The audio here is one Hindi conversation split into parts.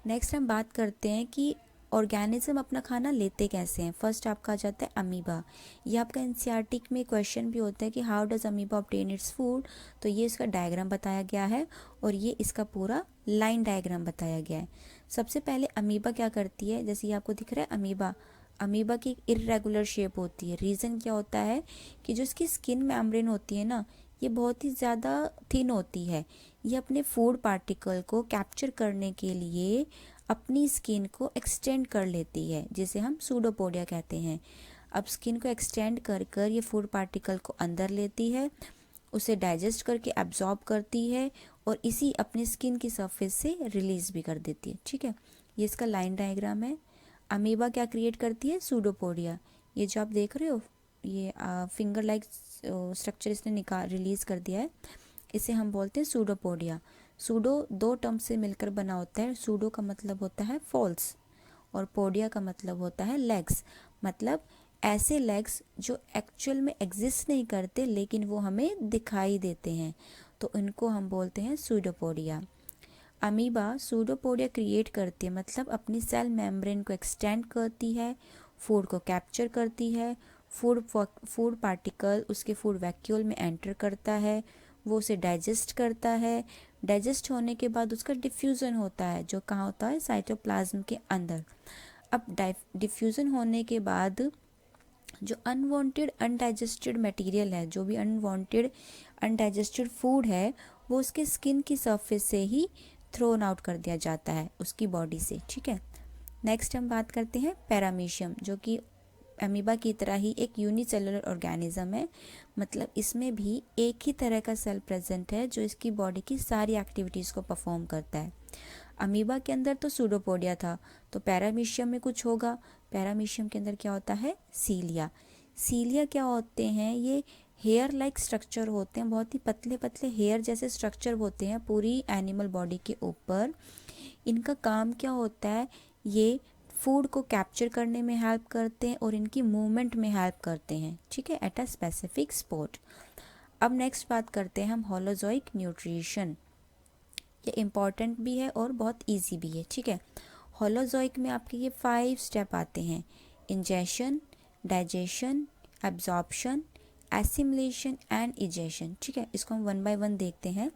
नेक्स्ट हम बात करते हैं कि ऑर्गेनिज्म अपना खाना लेते कैसे हैं। फर्स्ट आपका आ जाता है अमीबा। ये आपका एनसीईआरटी में क्वेश्चन भी होता है कि how does amoeba obtain its food. तो ये इसका डायग्राम बताया गया है और ये इसका पूरा लाइन डायग्राम बताया गया है। सबसे पहले अमीबा क्या करती है, जैसे ये आपको दिख रहा है अमीबा, अमीबा की इर्रेगुलर शेप होती है। रीज़न क्या होता है कि जो इसकी स्किन मेम्ब्रेन होती है ना, ये बहुत ही ज़्यादा थिन होती है। ये अपने फूड पार्टिकल को कैप्चर करने के लिए अपनी स्किन को एक्सटेंड कर लेती है, जिसे हम सूडोपोडिया कहते हैं। अब स्किन को एक्सटेंड कर कर ये फूड पार्टिकल को अंदर लेती है, उसे डाइजेस्ट करके एब्जॉर्ब करती है और इसी अपनी स्किन की सरफेस से रिलीज भी कर देती है। ठीक है, ये इसका लाइन डायग्राम है। अमीबा क्या क्रिएट करती है, सूडोपोडिया। ये जो आप देख रहे हो, ये फिंगर लाइक स्ट्रक्चर इसने रिलीज कर दिया है, इसे हम बोलते हैं सूडोपोडिया। सूडो दो टर्म से मिलकर बना होता है। सूडो का मतलब होता है फॉल्स और पोडिया का मतलब होता है लेग्स, मतलब ऐसे लेग्स जो एक्चुअल में एग्जिस्ट नहीं करते लेकिन वो हमें दिखाई देते हैं, तो इनको हम बोलते हैं सूडोपोडिया। अमीबा सूडोपोडिया क्रिएट करती है, मतलब अपनी सेल मेम्ब्रेन को एक्सटेंड करती है, फूड को कैप्चर करती है, फूड पार्टिकल उसके फूड वैक्यूल में एंटर करता है, वो उसे डाइजेस्ट करता है। डाइजेस्ट होने के बाद उसका डिफ्यूज़न होता है, जो कहाँ होता है, साइटोप्लाज्म के अंदर। अब डिफ्यूज़न होने के बाद जो अनवांटेड अनडाइजेस्टेड मटेरियल है, जो भी अनवांटेड अनडाइजेस्टेड फूड है, वो उसके स्किन की सरफेस से ही थ्रोन आउट कर दिया जाता है उसकी बॉडी से। ठीक है, नेक्स्ट हम बात करते हैं पैरामीशियम, जो कि अमीबा की तरह ही एक यूनिसेलुलर ऑर्गेनिज्म है। मतलब इसमें भी एक ही तरह का सेल प्रेजेंट है जो इसकी बॉडी की सारी एक्टिविटीज़ को परफॉर्म करता है। अमीबा के अंदर तो सूडोपोडिया था, तो पैरामीशियम में कुछ होगा। पैरामीशियम के अंदर क्या होता है, सीलिया। सीलिया क्या होते हैं, ये हेयर लाइक स्ट्रक्चर होते हैं, बहुत ही पतले पतले हेयर जैसे स्ट्रक्चर होते हैं पूरी एनिमल बॉडी के ऊपर। इनका काम क्या होता है, ये फूड को कैप्चर करने में हेल्प करते हैं और इनकी मूवमेंट में हेल्प करते हैं। ठीक है, एट अ स्पेसिफिक स्पॉट। अब नेक्स्ट बात करते हैं हम होलोजोइक न्यूट्रिशन। ये इम्पॉर्टेंट भी है और बहुत इजी भी है। ठीक है, होलोजोइक में आपके ये 5 स्टेप आते हैं, ingestion, digestion, absorption, assimilation and egestion. ठीक है, इसको हम वन बाय वन देखते हैं।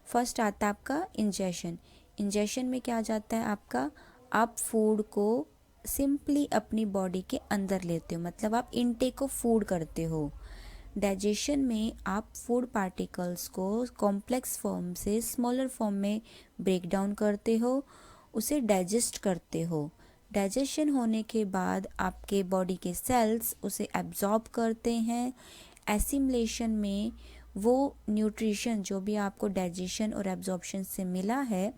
फर्स्ट आता है आपका इंजेशन। इंजेशन में क्या आ जाता है आपका, आप फूड को सिंपली अपनी बॉडी के अंदर लेते हो, मतलब आप इनटेक ऑफ फूड करते हो। डाइजेशन में आप फूड पार्टिकल्स को कॉम्प्लेक्स फॉर्म से स्मॉलर फॉर्म में ब्रेक डाउन करते हो, उसे डाइजेस्ट करते हो। डाइजेशन होने के बाद आपके बॉडी के सेल्स उसे एब्जॉर्ब करते हैं। एसिमिलेशन में वो न्यूट्रिशन जो भी आपको डाइजेशन और एब्जॉर्प्शन से मिला है,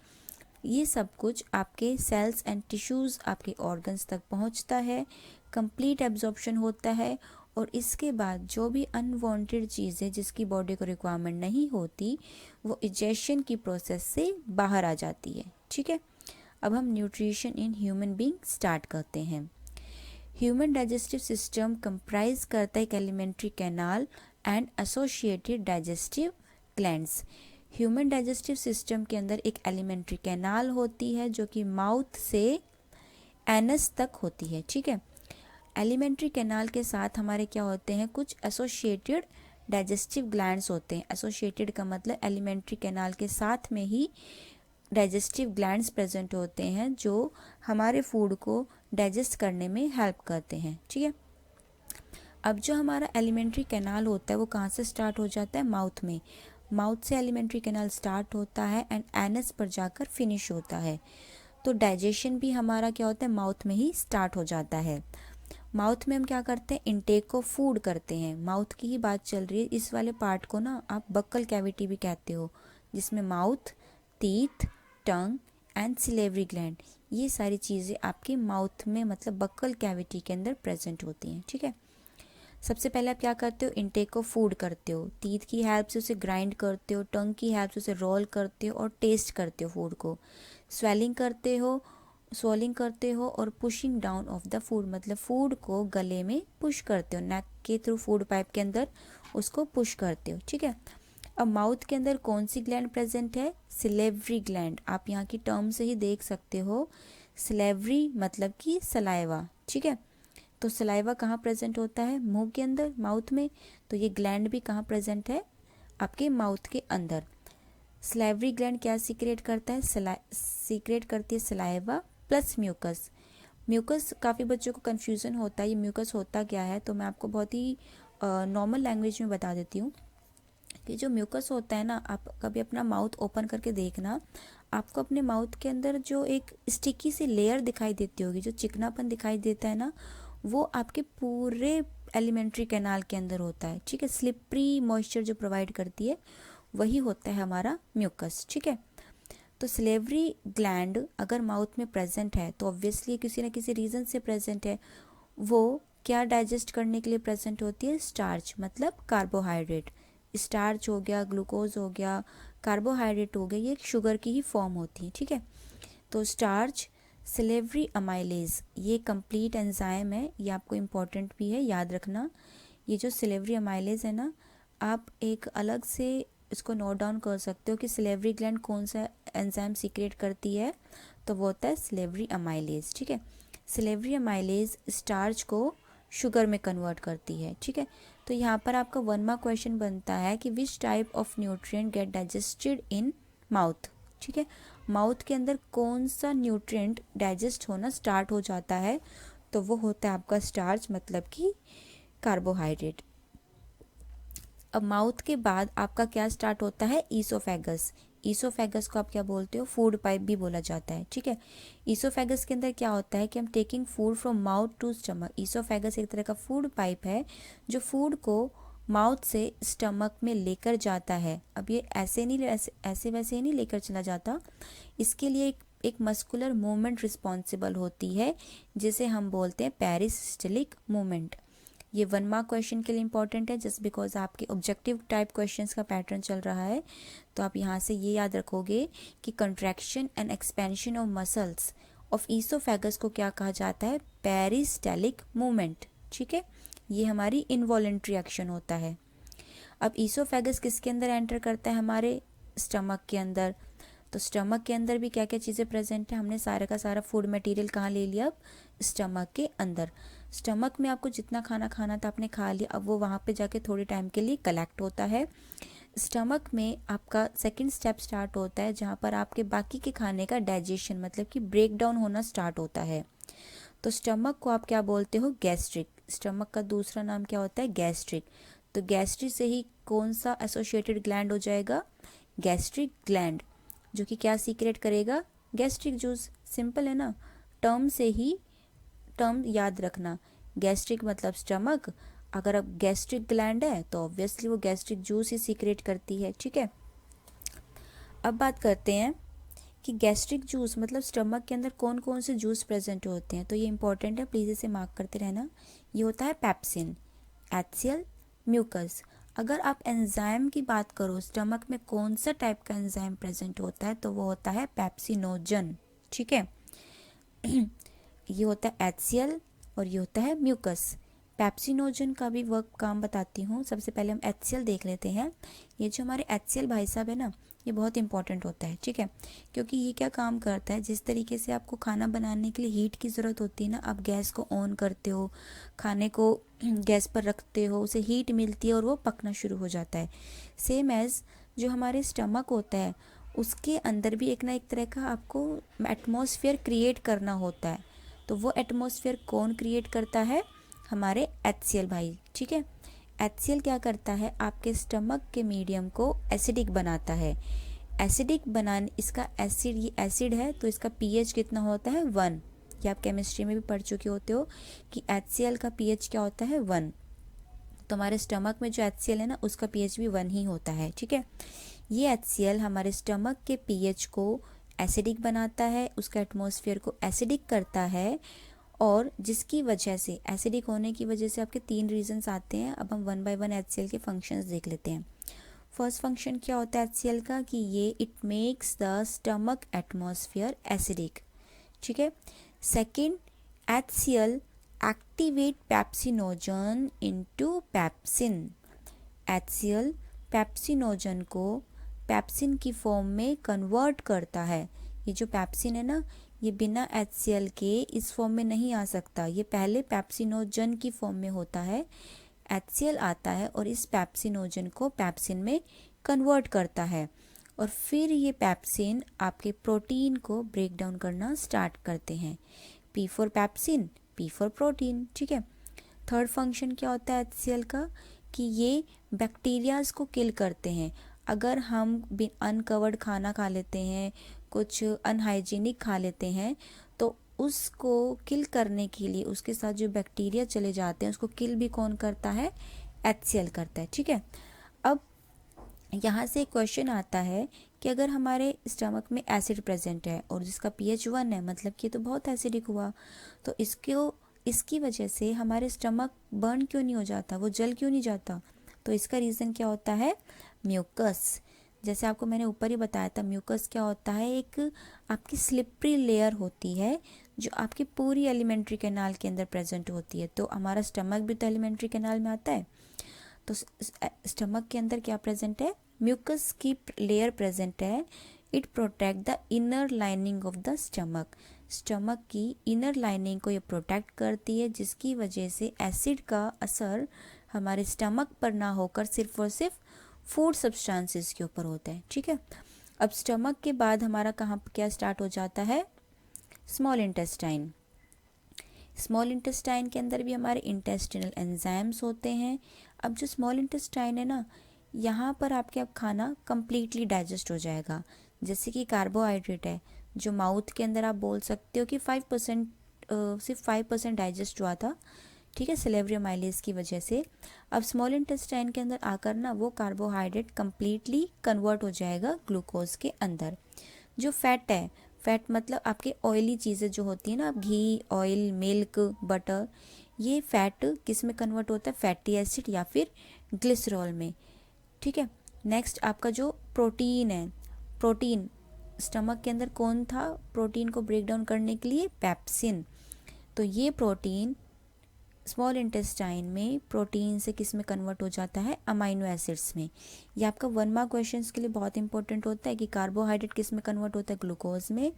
ये सब कुछ आपके सेल्स एंड टिश्यूज़, आपके ऑर्गन्स तक पहुंचता है, कंप्लीट एब्जॉर्प्शन होता है और इसके बाद जो भी अनवांटेड चीज़ें जिसकी बॉडी को रिक्वायरमेंट नहीं होती, वो इजेशन की प्रोसेस से बाहर आ जाती है। ठीक है, अब हम nutrition in human being start करते हैं। ह्यूमन डाइजेस्टिव सिस्टम कंप्राइज करता है एक alimentary canal and associated digestive glands. Human digestive system के अंदर एक एलिमेंट्री कैनाल होती है जो कि माउथ से एनस तक होती है। ठीक है, एलिमेंट्री कैनाल के साथ हमारे क्या होते हैं, कुछ एसोसिएटेड डाइजेस्टिव ग्लैंड्स होते हैं। एसोसिएटेड का मतलब एलिमेंट्री कैनाल के साथ में ही डाइजेस्टिव ग्लैंड्स प्रेजेंट होते हैं जो हमारे फूड को डाइजेस्ट करने में हेल्प करते हैं। ठीक है, अब जो हमारा एलिमेंट्री कैनाल होता है वो कहाँ से स्टार्ट हो जाता है, माउथ में। माउथ से एलिमेंट्री कैनाल स्टार्ट होता है एंड एनस पर जाकर फिनिश होता है। तो डाइजेशन भी हमारा क्या होता है, माउथ में ही स्टार्ट हो जाता है। माउथ में हम क्या करते हैं, इनटेक ऑफ फूड करते हैं। माउथ की ही बात चल रही है, इस वाले पार्ट को ना आप बक्कल कैविटी भी कहते हो, जिसमें mouth, teeth, tongue and salivary gland, ये सारी चीज़ें आपके माउथ में मतलब बक्कल कैविटी के अंदर प्रेजेंट होती हैं। ठीक है, सबसे पहले आप क्या करते हो, इनटेक ऑफ फूड करते हो, टीथ की हेल्प से उसे ग्राइंड करते हो, टंग की हेल्प से उसे रोल करते हो और टेस्ट करते हो फूड को। स्वेलिंग करते हो और pushing down of the food, मतलब फूड को गले में पुश करते हो, नेक के थ्रू फूड पाइप के अंदर उसको पुश करते हो। ठीक है, अब माउथ के अंदर कौन सी ग्लैंड प्रेजेंट है? Salivary gland. आप यहाँ की टर्म से ही देख सकते हो, सिलेवरी मतलब कि सलाइवा, ठीक है। तो सलाइवा कहाँ प्रेजेंट होता है? मुंह के अंदर, माउथ में। तो ये ग्लैंड भी कहाँ प्रेजेंट है? आपके माउथ के अंदर। सलाइवरी ग्लैंड क्या सीक्रेट करता है? सीक्रेट करती है सलाइवा प्लस म्यूकस। म्यूकस काफ़ी बच्चों को कन्फ्यूज़न होता है, ये म्यूकस होता क्या है, तो मैं आपको बहुत ही नॉर्मल लैंग्वेज में बता देती हूँ कि जो म्यूकस होता है ना, आप कभी अपना माउथ ओपन करके देखना, आपको अपने माउथ के अंदर जो एक स्टिकी सी लेयर दिखाई देती होगी, जो चिकनापन दिखाई देता है ना, वो आपके पूरे एलिमेंट्री कैनाल के अंदर होता है, ठीक है। स्लिपरी मॉइस्चर जो प्रोवाइड करती है वही होता है हमारा म्यूकस, ठीक है। तो सिलेवरी ग्लैंड अगर माउथ में प्रेजेंट है तो ऑब्वियसली किसी न किसी रीज़न से प्रेजेंट है। वो क्या डाइजेस्ट करने के लिए प्रेजेंट होती है? स्टार्च, मतलब कार्बोहाइड्रेट। स्टार्च हो गया, ग्लूकोज हो गया, कार्बोहाइड्रेट हो गया, ये एक शुगर की ही फॉर्म होती है, ठीक है। तो स्टार्च, सिलेवरी अमाइलेज, ये कंप्लीट एंजाइम है, ये आपको इम्पोर्टेंट भी है, याद रखना। ये जो सिलेवरी अमाइलेज है ना, आप एक अलग से इसको नोट डाउन कर सकते हो कि सिलेवरी ग्लैंड कौन सा एंजाइम सीक्रेट करती है, तो वो होता है सिलेवरी अमाइलेज, ठीक है। सिलेवरी अमाइलेज स्टार्च को शुगर में कन्वर्ट करती है, ठीक है। तो यहाँ पर आपका 1 मार्क क्वेश्चन बनता है कि which type of nutrient get digested in mouth, ठीक है। माउथ के अंदर कौन सा न्यूट्रिएंट डाइजेस्ट होना स्टार्ट हो जाता है, तो वो होता है आपका स्टार्च, मतलब कि कार्बोहाइड्रेट। अब माउथ के बाद आपका क्या स्टार्ट होता है? ईसोफेगस। ईसोफेगस को आप क्या बोलते हो? फूड पाइप भी बोला जाता है, ठीक है। ईसोफेगस के अंदर क्या होता है कि हम taking food from mouth to stomach. Oesophagus एक तरह का फूड पाइप है जो फूड को माउथ से स्टमक में लेकर जाता है। अब ये ऐसे नहीं, ऐसे वैसे ही नहीं लेकर चला जाता, इसके लिए एक मस्कुलर मूवमेंट रिस्पॉन्सिबल होती है, जिसे हम बोलते हैं पेरिसिस्टलिक मूवमेंट। ये 1 मार्क क्वेश्चन के लिए इंपॉर्टेंट है, जस्ट बिकॉज आपके ऑब्जेक्टिव टाइप क्वेश्चंस का पैटर्न चल रहा है। तो आप यहाँ से ये याद रखोगे कि contraction and expansion of muscles of oesophagus को क्या कहा जाता है? पेरिस्टेलिक मूवमेंट, ठीक है। ये हमारी इनवॉलेंट्री एक्शन होता है। अब ईसोफेगस किसके अंदर एंटर करता है? हमारे स्टमक के अंदर। तो स्टमक के अंदर भी क्या क्या चीज़ें प्रेजेंट है? हमने सारा का सारा फूड मटेरियल कहाँ ले लिया? अब स्टमक के अंदर। स्टमक में आपको जितना खाना खाना था आपने खा लिया, अब वो वहाँ पे जाके थोड़े टाइम के लिए कलेक्ट होता है। स्टमक में आपका सेकंड स्टेप स्टार्ट होता है, जहाँ पर आपके बाकी के खाने का डाइजेशन, मतलब कि ब्रेक डाउन होना स्टार्ट होता है। तो स्टमक को आप क्या बोलते हो? गैस्ट्रिक। स्टमक का दूसरा नाम क्या होता है? गैस्ट्रिक। तो गैस्ट्रिक से ही कौन सा एसोसिएटेड ग्लैंड हो जाएगा? गैस्ट्रिक ग्लैंड, जो कि क्या सीक्रेट करेगा? Gastric juice. सिंपल है ना, टर्म से ही टर्म याद रखना। गैस्ट्रिक मतलब स्टमक, अगर अब गैस्ट्रिक ग्लैंड है तो ऑब्वियसली वो गैस्ट्रिक जूस ही सीक्रेट करती है, ठीक है। अब बात करते हैं कि गैस्ट्रिक जूस मतलब स्टमक के अंदर कौन कौन से जूस प्रेजेंट होते हैं, तो ये इंपॉर्टेंट है, प्लीज़ इसे मार्क करते रहना। ये होता है पेप्सिन, एचसीएल, म्यूकस। अगर आप एंजाइम की बात करो, स्टमक में कौन सा टाइप का एंजाइम प्रेजेंट होता है, तो वो होता है पेप्सिनोजन, ठीक है। ये होता है एचसीएल और ये होता है म्यूकस। पेप्सिनोजन का भी वर्क काम बताती हूँ। सबसे पहले हम एचसीएल देख लेते हैं। ये जो हमारे एचसीएल भाई साहब है ना, ये बहुत इंपॉर्टेंट होता है, ठीक है। क्योंकि ये क्या काम करता है, जिस तरीके से आपको खाना बनाने के लिए हीट की ज़रूरत होती है ना, आप गैस को ऑन करते हो, खाने को गैस पर रखते हो, उसे हीट मिलती है और वो पकना शुरू हो जाता है। सेम एज़ जो हमारे स्टमक होता है, उसके अंदर भी एक ना एक तरह का आपको एटमॉस्फेयर क्रिएट करना होता है। तो वो एटमॉस्फेयर कौन क्रिएट करता है? हमारे एचसीएल भाई, ठीक है। एचसीएल क्या करता है? आपके स्टमक के मीडियम को एसिडिक बनाता है। एसिडिक बनाने, इसका एसिड, ये एसिड है तो इसका पीएच कितना होता है? 1। ये आप केमिस्ट्री में भी पढ़ चुके होते हो कि एचसीएल का पीएच क्या होता है? 1। तो हमारे स्टमक में जो एचसीएल है ना, उसका पीएच भी 1 ही होता है, ठीक है। ये एचसीएल हमारे स्टमक के पीएच को एसिडिक बनाता है, उसका एटमॉस्फेयर को एसिडिक करता है, और जिसकी वजह से, एसिडिक होने की वजह से आपके 3 रीजंस आते हैं। अब हम 1 बाय 1 एचसीएल के फंक्शंस देख लेते हैं। फर्स्ट फंक्शन क्या होता है एचसीएल का? कि ये it makes the stomach atmosphere acidic, ठीक है। Second, HCL activate pepsinogen into pepsin. HCL pepsinogen को पेप्सिन की फॉर्म में कन्वर्ट करता है। ये जो पेप्सिन है ना, ये बिना HCl के इस फॉर्म में नहीं आ सकता, ये पहले पेप्सिनोजन की फॉर्म में होता है, HCl आता है और इस पेप्सिनोजन को पेप्सिन में कन्वर्ट करता है और फिर ये पेप्सिन आपके प्रोटीन को ब्रेक डाउन करना स्टार्ट करते हैं। P for pepsin, P for protein, ठीक है। थर्ड फंक्शन क्या होता है HCl का, कि ये बैक्टीरियाज को किल करते हैं। अगर हम अनकवर्ड खाना खा लेते हैं, कुछ अनहाइजीनिक खा लेते हैं, तो उसको किल करने के लिए उसके साथ जो बैक्टीरिया चले जाते हैं उसको किल भी कौन करता है, HCl करता है, ठीक है। अब यहाँ से एक क्वेश्चन आता है कि अगर हमारे स्टमक में एसिड प्रेजेंट है और जिसका pH 1 है, मतलब कि ये तो बहुत एसिडिक हुआ, तो इसकी वजह से हमारे स्टमक बर्न क्यों नहीं हो जाता, वो जल क्यों नहीं जाता, तो इसका रीज़न क्या होता है, म्यूकस। जैसे आपको मैंने ऊपर ही बताया था, म्यूकस क्या होता है, एक आपकी स्लिपरी लेयर होती है जो आपकी पूरी एलिमेंट्री कैनाल के अंदर प्रेजेंट होती है। तो हमारा स्टमक भी तो एलिमेंट्री कैनाल में आता है, तो स्टमक के अंदर क्या प्रेजेंट है, म्यूकस की लेयर प्रेजेंट है। It protect the inner lining of the stomach. Stomach की इनर लाइनिंग को ये प्रोटेक्ट करती है, जिसकी वजह से एसिड का असर हमारे स्टमक पर ना होकर सिर्फ और सिर्फ फूड सब्सटेंसेस के ऊपर होता है, ठीक है। अब स्टमक के बाद हमारा कहाँ क्या स्टार्ट हो जाता है, स्मॉल इंटेस्टाइन। स्मॉल इंटेस्टाइन के अंदर भी हमारे इंटेस्टिनल एंजाइम्स होते हैं। अब जो स्मॉल इंटेस्टाइन है ना, यहाँ पर आपके अब खाना कम्प्लीटली डाइजेस्ट हो जाएगा। जैसे कि कार्बोहाइड्रेट है जो माउथ के अंदर आप बोल सकते हो कि 5% सिर्फ 5% डाइजेस्ट हुआ था, ठीक है, सिलेवरी माइलेज की वजह से। अब स्मॉल इंटेस्टाइन के अंदर आकर ना वो कार्बोहाइड्रेट कम्प्लीटली कन्वर्ट हो जाएगा ग्लूकोज के अंदर। जो फैट है, फैट मतलब आपके ऑयली चीज़ें जो होती है ना, घी, ऑयल, मिल्क, बटर, ये फैट किस में कन्वर्ट होता है, फैटी एसिड या फिर ग्लिसरॉल में, ठीक है। नेक्स्ट आपका जो प्रोटीन है, प्रोटीन स्टमक के अंदर कौन था प्रोटीन को ब्रेक डाउन करने के लिए, पेप्सिन। तो ये प्रोटीन स्मॉल इंटेस्टाइन में प्रोटीन से किस में कन्वर्ट हो जाता है, अमाइनो एसिड्स में। ये आपका 1 मार्क क्वेश्चन के लिए बहुत इंपॉर्टेंट होता है कि कार्बोहाइड्रेट किस में कन्वर्ट होता है, ग्लूकोज में।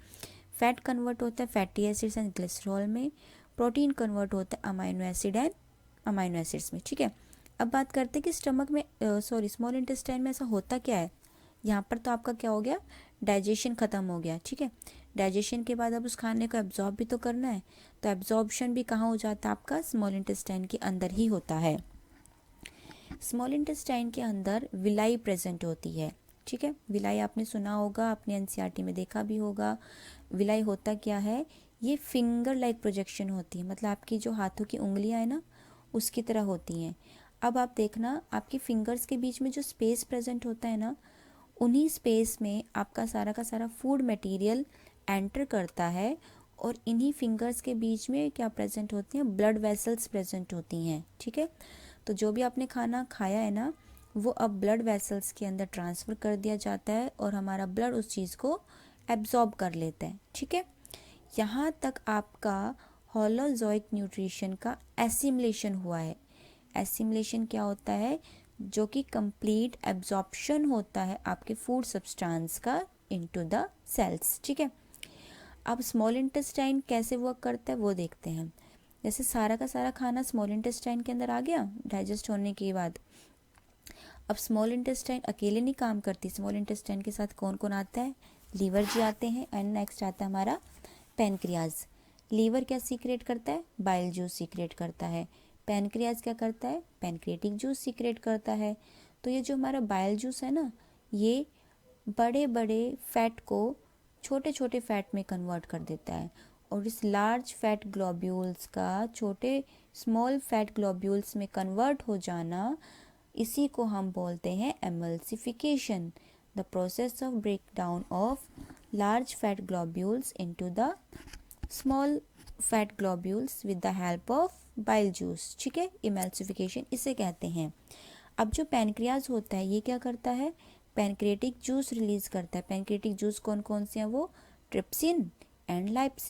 फैट कन्वर्ट होता है फैटी एसिड्स एंड ग्लिसरॉल में। प्रोटीन कन्वर्ट होता है amino acid and amino acids में, ठीक है। अब बात करते हैं कि स्टमक में स्मॉल इंटेस्टाइन में ऐसा होता क्या है। यहाँ पर तो आपका क्या हो गया, डाइजेशन ख़त्म हो गया, ठीक है। डाइजेशन के बाद अब उस खाने को एब्जॉर्ब भी तो करना है, तो एब्जॉर्प्शन भी कहाँ हो जाता है, आपका स्मॉल इंटेस्टाइन के अंदर ही होता है। स्मॉल इंटेस्टाइन के अंदर विलाई प्रेजेंट होती है, ठीक है। विलाई आपने सुना होगा, आपने एनसीईआरटी में देखा भी होगा। विलाई होता क्या है, ये फिंगर लाइक प्रोजेक्शन होती है, मतलब आपकी जो हाथों की उंगलियां हैं ना उसकी तरह होती हैं। अब आप देखना, आपकी फिंगर्स के बीच में जो स्पेस प्रेजेंट होता है ना, उन्हीं स्पेस में आपका सारा का सारा फूड मटेरियल एंटर करता है और इन्हीं फिंगर्स के बीच में क्या प्रेजेंट होती हैं, ब्लड वेसल्स प्रेजेंट होती हैं, ठीक है। तो जो भी आपने खाना खाया है ना, वो अब ब्लड वेसल्स के अंदर ट्रांसफ़र कर दिया जाता है और हमारा ब्लड उस चीज़ को एब्जॉर्ब कर लेता है, ठीक है। यहाँ तक आपका होलोजोइक न्यूट्रिशन का एसिमिलेशन हुआ है। एसिमिलेशन क्या होता है, जो कि कंप्लीट एब्जॉर्प्शन होता है आपके फूड सब्सटेंस का इनटू द सेल्स, ठीक है। अब स्मॉल इंटेस्टाइन कैसे वर्क करता है वो देखते हैं। जैसे सारा का सारा खाना स्मॉल इंटेस्टाइन के अंदर आ गया डाइजेस्ट होने के बाद। अब स्मॉल इंटेस्टाइन अकेले नहीं काम करती, स्मॉल इंटेस्टाइन के साथ कौन कौन आता है, लीवर जी आते हैं एंड नेक्स्ट आता है हमारा पैनक्रियाज। लीवर क्या सीक्रेट करता है, बाइल जूस सीक्रेट करता है। पैनक्रियाज क्या करता है, पैनक्रियाटिक जूस सीक्रेट करता है। तो ये जो हमारा बाइल जूस है ना, ये बड़े बड़े फैट को छोटे छोटे फैट में कन्वर्ट कर देता है और इस लार्ज फैट ग्लोब्यूल्स का छोटे स्मॉल फैट ग्लोब्यूल्स में कन्वर्ट हो जाना, इसी को हम बोलते हैं emulsification, the process of break down of large fat globules into the small fat globules with the help of bile juice, ठीक है। इमल्सिफिकेशन इसे कहते हैं। अब जो पैनक्रियाज होता है ये क्या करता है, पैनक्रियाटिक जूस रिलीज करता है। पैनक्रियाटिक जूस कौन कौन से हैं, वो ट्रिप्सिन एंड लाइप्सिन।